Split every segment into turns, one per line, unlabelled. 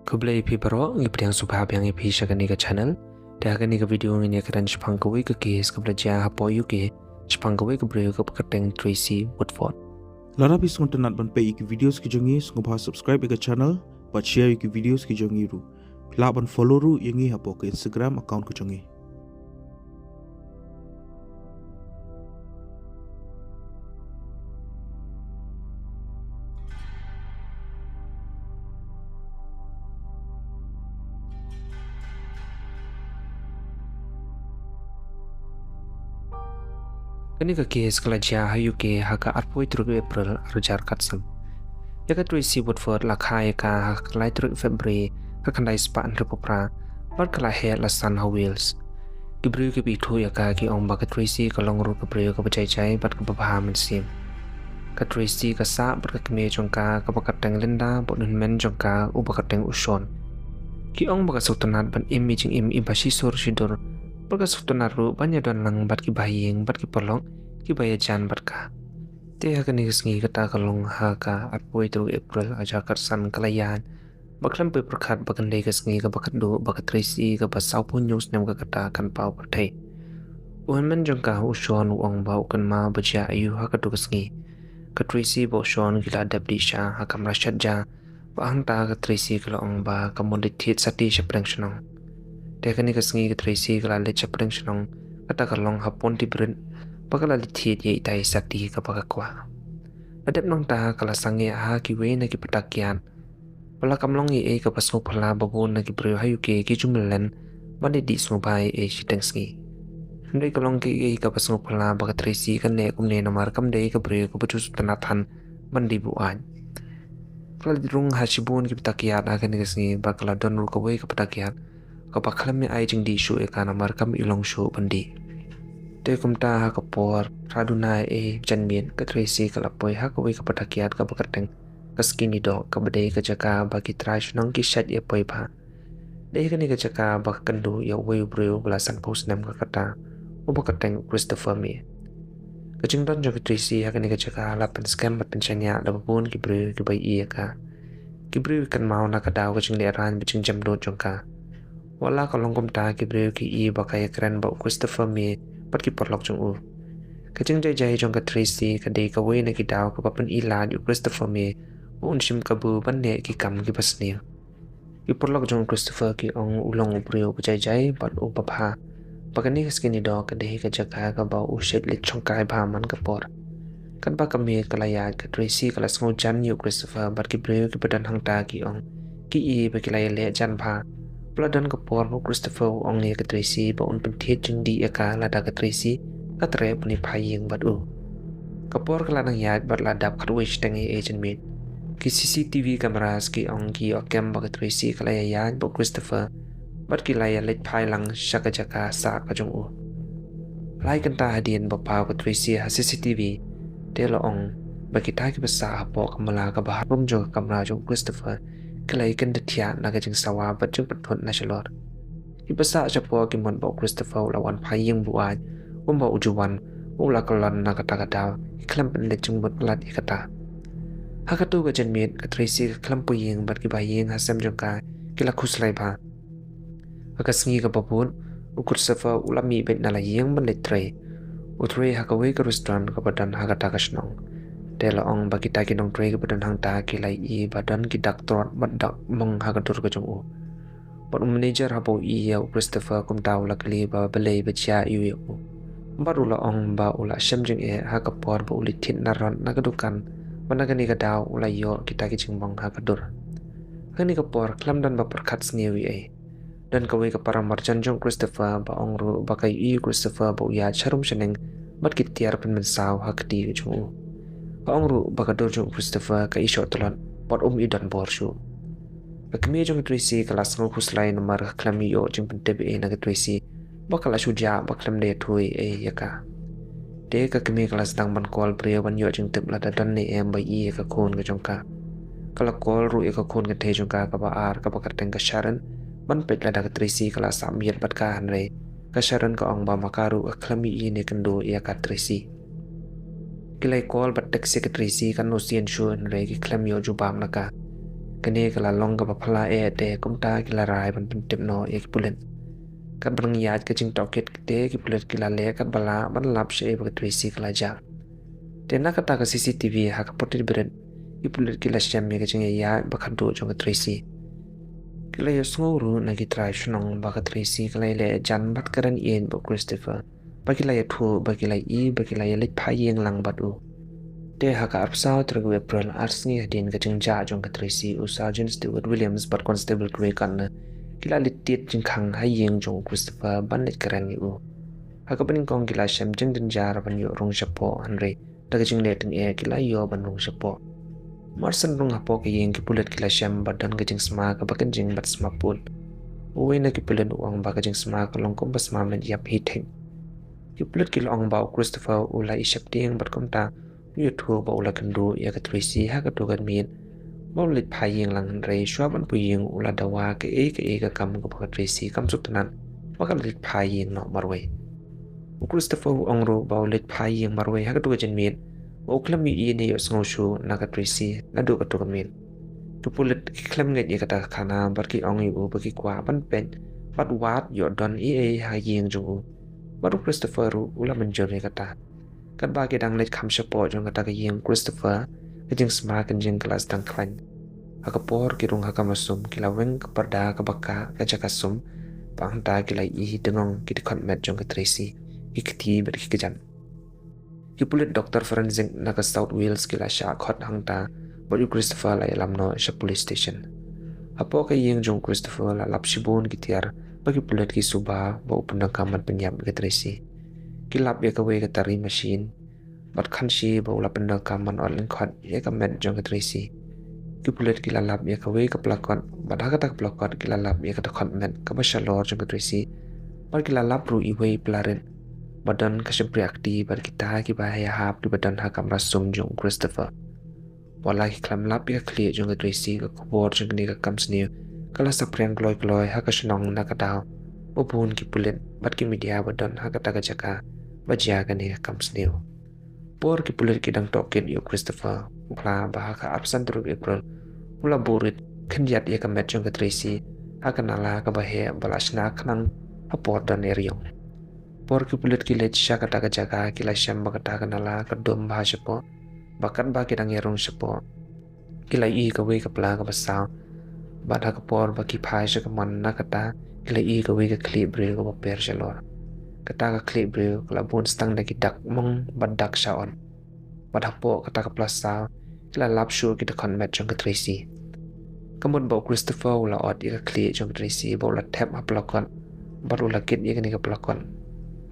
Kublai pi baro ngi priang subhab yang pi shagani ka channel da gani ka video ngi karan chpang ka wi ka case ka blaja ha po yu ke chpang ka wi ka breu ka kateng Tracy Woodford
Lara bis ngonten nat ban pe iki videos ki jongi ngobha subscribe ika channel but share iki videos ki jongi ru la ban follow ru yangi ha po ke Instagram account ki jongi.
kani ka case ka laja ha yu ke ha ka arpoi tru April arjar katsam ya ka Tracy Woodford la khai ka ha lai tru February ka kandai spa an repopra par ka la he la San Wales ki breu ki bi thu ya ka ki ong ba ka Tracy ka long ru ka breu ka bachai chai pat ka ba man sim ka Tracy ka sa ber ka kme jong ka ba kateng Linda bo nun men jong ka u ba kateng Ushon ki ong ba ka sultanat ban imaging im ibashi sur shidur Perga sutuna ru banyak don lang bat ki baying bat ki polong ki baya jan bat ka. Te ha kani ngi kata kalong ha ka arpoi tru April aja karsan kalayan. Baklam pe perkat bakandai ka ngi ka bakat do bakat Tracy ka basau pun news nem ka kata kan pau pertai. Umen jong ka ushon uang bau kan ma baja ayu ha ka do ka ngi. Ka Tracy bo shon gila dabdi sha ha kam rasyat ja. Ba hanta ka Tracy kala ong ba ka monditit sati syapeng shenong. Dekani ka ngi ka Tracy ka la lecha preng shenong kata ka long hapon ti brin pakala litit ye itai sati ka pakakwa adep nong ta kala sange ha ki we na ki patakyan pala kamlong ye ka pasmo phala babon na ki breu hayu ke ki jumlen mani di smo bai e shiteng ngi ndai ka long ki ka pasmo phala ba ka Tracy ka ne kum ne na mar kam dei ka breu ka puchu tanathan mandi bu an kala rung ha shibun ki patakyan ha kani ka ngi ba kala don ru ka we ka patakyan ka bakhalam mi ai jing di shu e kana markam ilong shu bandi te kumta ha ka por raduna e janmien ka Tracy ka lapoi ha ka we ka patakiat ka bakateng ka skinny dog ka bade ka jaka bagi trash nong ki shat e poi ba de ka ni ka jaka bak kandu ya we breu belasan post nam ka kata o bakateng Christopher mi ka jingdon jo ka Tracy ha ka ni ka jaka lapan scam bat penchanya da babun ki breu ki bai e ka ki breu kan mau na ka daw ka jing le ran bi jing jam do jong ka wala ka longkom ta ki breu ki i bakaya kran ba Christopher mi pat ki porlok jong u ka jing jai jai jong ka Tracy ka de ka we na ki daw ka papan ila yu Christopher mi un shim ka bu ban ne ki kam ki basni ki porlok jong Christopher ki ong ulong breu ka jai jai pat u papa pakani ka skinny dog ka de ka jaka ka ba u shet lit chong kai ba man ka por kan ba ka me ka laya ka Tracy ka la sngo jan yu Christopher bat ki breu ki padan hang ta ki ong ki i ba ki laya le jan ba Peladan ke por mo Christopher ong ni ka Tracy ba un pentit jeng di eka lada ka Tracy ka tre puni paying bat u. Ka por ka lanang yad bat ladap ka wish tengi agent meet. Ki CCTV kameras ki ong ki okem ba ka Tracy ka laya yad ba Christopher bat ki laya let pay lang siya ka jaka sa ka jong u. Lai kanta hadian ba pa ka Tracy ha CCTV telo ong ba kita ki basa po kamala ka bahar bum jong kamera jong Christopher kalai kan detia naga jing sawa bajung patut nasional. Ibasa siapa kimon bau Christopher lawan paying buat, bau ujuan, ula kalan naga tagada, iklam pendet jung buat pelat ikata. Hakatu gajan mit ka Tracy klam puying bat kibaying hasam jongka kila kuslai ba. Akasingi ka babun, Christopher ulami bet nalaying menletre. Utre hakawe ka restaurant ka badan hakata kasnong. Tela ong bagi taki nong tray ke badan hang ta kilai i badan ki daktor badak mong hagadur ke jong u. But manager hapo i ya Christopher kum tau la kli ba belai bacia i u. Baru la ong ba ula syam jeng e hakapor ba ulitin naron nagadukan managani ka daw ula yo kita ki jing mong hagadur. Kani kapor klam dan ba perkat sniwi e. Dan kawai ka para marjan jong Christopher ba ong ru bakai i Christopher ba uya charum sheneng bat ki tiar pen mensaw hakti ke jong u. Paong ru bakadur jong Christopher ka isyo tulon pot idan borshu. Pagkami jong Tracy kalas ng kuslay nomar kaklami yo jong pentebi e na Tracy bakala suja baklam de tuy e yaka. De ka kami kalas dang ban kol priya ban yo jong tip lada dan ni em bay i ka kun ka jong ka. Kala kol ru ka kun ka te jong ka ba ar ka bakateng ka Sharon ban pet lada ka Tracy kalas samiyat bat ka hanre ka Sharon ka ong ba makaru kaklami i ne kendo iya ka Tracy. Kilai call bat taxi ka Tracy kan no sian shun re ki klam yo jubam naka kene kala long ka baphala te kumta kila rai ban pentip no ek pulen kat bang yat ka jing toket te ki pulet kila le kat bala ban lap she ba trisi kala ja tena kata ka CCTV ha ka potit beren ki pulet kila shem me ka jing ya ba khadu jong ka trisi kila yo sngoru na ki try shnong ba ka trisi kala le jan bat karan yen ba Christopher ba kila ya thu ba kila ba kila ya lit pha yeng lang bat u te haka arpsao tragu April arsni hadin ka jingja jong ka Tracy u Sergeant Stewart Williams but Constable Gray kan kila litit jingkhang hayeng jong Christopher banlet karan u haka baning kong kila shem jing din jar ban yo rong shapo hanre daga jing le ting e kila yo ban rong shapo marsan rong hapo ka yeng ki pulet kila shem badan ka jing sma ka bakan jing bat sma pul uwe na ki pulet uang ba ka jing sma ka long kom bas ma men yap hiteng ki pulet kila ong ba Christopher u la ishap ding bat kom ta yu thu ba ula kandu ya ka Tracy ha ka tu kan min ba lit phai yeng lang re shwa ban pu yeng ula dawa ka ka kam ka Tracy kam suk tanan ba ka lit phai yeng no marwe Christopher ongro ba lit phai yeng marwe ha ka tu kan min ba uklam mi ne yo sngo shu na ka Tracy na du ka tu kan min tu pulit klam ngai ya ka ta khana bar ki ong yu ba ki kwa ban pen bat wat yo don ha yeng ju ba Christopher ula man jore ka ta kan ba ke dang let kham shapo jong kata ka yeng Christopher ka jing sma kan jing kelas dang klan haka por ki rung haka masum kila weng ka parda ka baka ka jaka sum pang ta kila dengong ki kon met jong ka Tracy ki kti ber ki jan ki pulit doktor forensic na ka South Wales kila sha khot hang ta ba Christopher la lam no sha police station apo ka yeng jong Christopher la lap shibun ki tiar ba ki pulit ki suba ba upna kamat penyap ka Tracy kilap ya kawe ka tari machine bat khan shi ba ula penda kaman online khot ya ka met jong ka Tracy ki pulet kilalap ya kawe ka plakon bat ha ka tak plakon kilalap ya ka ta khot met ka ba shalor jong ka Tracy bar kilalap ru iwe plaren badan ka shempri akti bar kita ki ba ya hap ki badan ha kam rasum jong Christopher wala ki klam lap ya clear jong ka Tracy ka khobor jong ni ka kam snew kala sa priang gloy ha ka shnong na ka daw ubun ki pulet bat ki media badan ha ka ta ka jaka bajia kan ya kam snew por ki pulet ki dang token yo Christopher ukla ba ka absent ru April ula burit khanjat ya ka met jong ka Tracy ha ka nala ka ba he balashna khnang ha por dan eriong por ki pulet ki let sha ka ta ka jaga ki la sham ba ka ta ka nala ka dom ba shapo bakat ba ki dang erong shapo ki la ka we ka pla ka ba sa ba ha ka por ba ki phai sha ka man na ka ta ki la ka we ka clip reel ka ba per shalor kata ka clip reel kala bun stang da dak mong badak shaon padapo kata ka plus sa kila lap sure kita kon met jong ka Tracy kamun ba Christopher ula od ka clip jong Tracy ba ula tap ha plakon bar ula kit ya ni ka plakon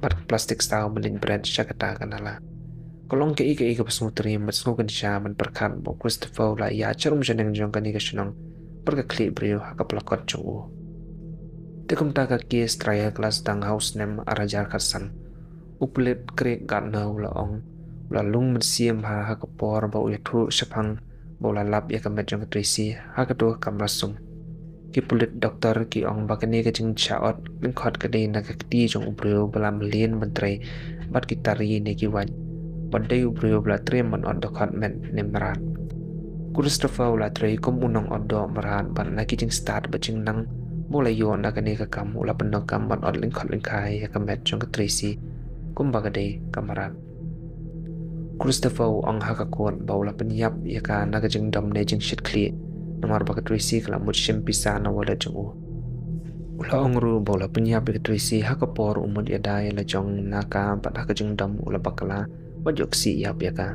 bar plastic style melin brand sha kata kanala kolong ke ika pasmutri mat sngo kan sha man perkan ba Christopher ula ya charum janeng jong ka ni ka shnong par ka clip reel ha ka plakon jong u Tekum taka case trial class dang house nem arajar kasan. Uplet krek garna ula ong. Ula lung mensiam ha kapor ba uya thu sepang ba ula lap ya kamet jong Tracy ha katu kamrasum. Ki pulit doktor ki ong ba kene ka jing chaot lingkhot ka dei na ka ti jong ubreu bala melien mentrai bat ki tari ne ki wan. Badai ubreu bala trem man on dokot men nemrat. Christopher ula trai kom unong odo merat ban na ki jing start ba jing nang bola yo na kane ka kam ula pendok kam ban od lingkhot lingkai ya kamet jong ka Tracy kumba ka dei kamaran Christopher ong ha ka kon ba ula penyap ya ka na ka jing dom ne jing shit kli namar ba ka Tracy kala mut shim pisa na wala jong ula ong ru ba ula penyap ka Tracy ha ka por umud ya dai la jong na ka ba ha ka jing dom ula bakala ba jok si yap ya ka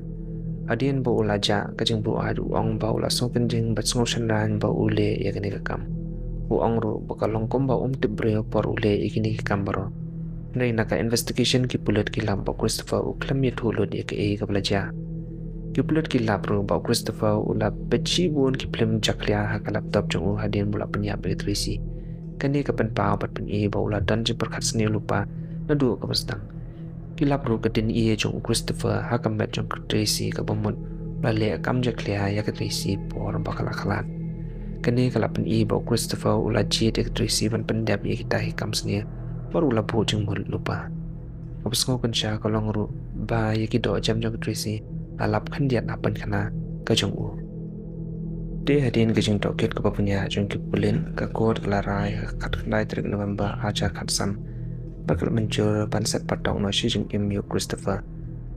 adien ba ula ja ka jing bu adu ong ba ula so kan jing bat sngo shanran ba ule ya kane ka kam uang ru bakalong komba tibreo por ule ikini ki kambaro nei naka investigation ki pulet ki lam ba Christopher uklam ye thulod ye ke ka blaja ki pulet ki lab ru ba Christopher ula pechi bun ki film jaklia ha ka laptop jong hadin bula penya be Tracy kani ka pen pa bat pen ba ula dan je perkhat sne lupa na du ka bastang ki lab ru ka din jong Christopher ha ka met jong Tracy ka bomon la le kam jaklia ya ka Tracy por bakala khalat kani kalapan ba Christopher ula jit ek Tracy ban pendap ye kita hikam snia par ula bu jing mul lupa abs ngo kan sha kolong ru ba ye ki do jam jong Tracy alap khan diat apan khana ka jong u Dia hadirin kejeng toket ke punya jung ke pulin ke kod kelarai kat kendai 3 November ajar kat sam bakal mencur panset patong no shi jung im Christopher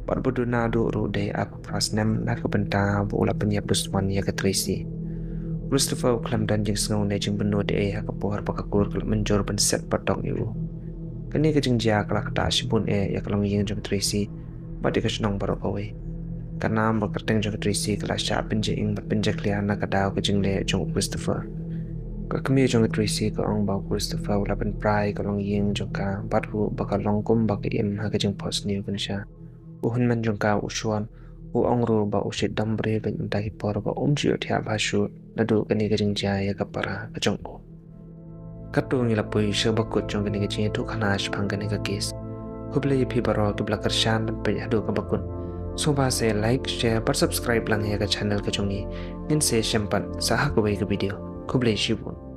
pat buduna do ru de apa prasnem na ke benta bola penyap dusman ya ke Tracy Christopher klam dan jeng sengau ne jeng benu de ke pohar pakakur ke mencur panset patong iu kini kejeng ja kala kata sibun ya kalong yeng jung Tracy bat ke senong baru kawe karena berkerteng jung Tracy kala sya penjing penjak liana kadau kejeng le jung Christopher kami jong Tracy ko ang bau Christopher wala pen prai ko long yeng jong ka bathu baka long kum baka im ha kejeng post new kan sya uhun man jong ka uswan u ong ru ba usit dambre ben unta hi por ba ji thya ba shu nadu kani kejeng jaya ka para kejong o katu ni la pui sha ba ko jong kani kejeng tu khana shpang kani ka kes huble phi baro ke blakar shan pe hadu ka bakun so ba se like share par subscribe lang ya ka channel ka jongi nin se shampan sah ko bai ka video Kublai Shibun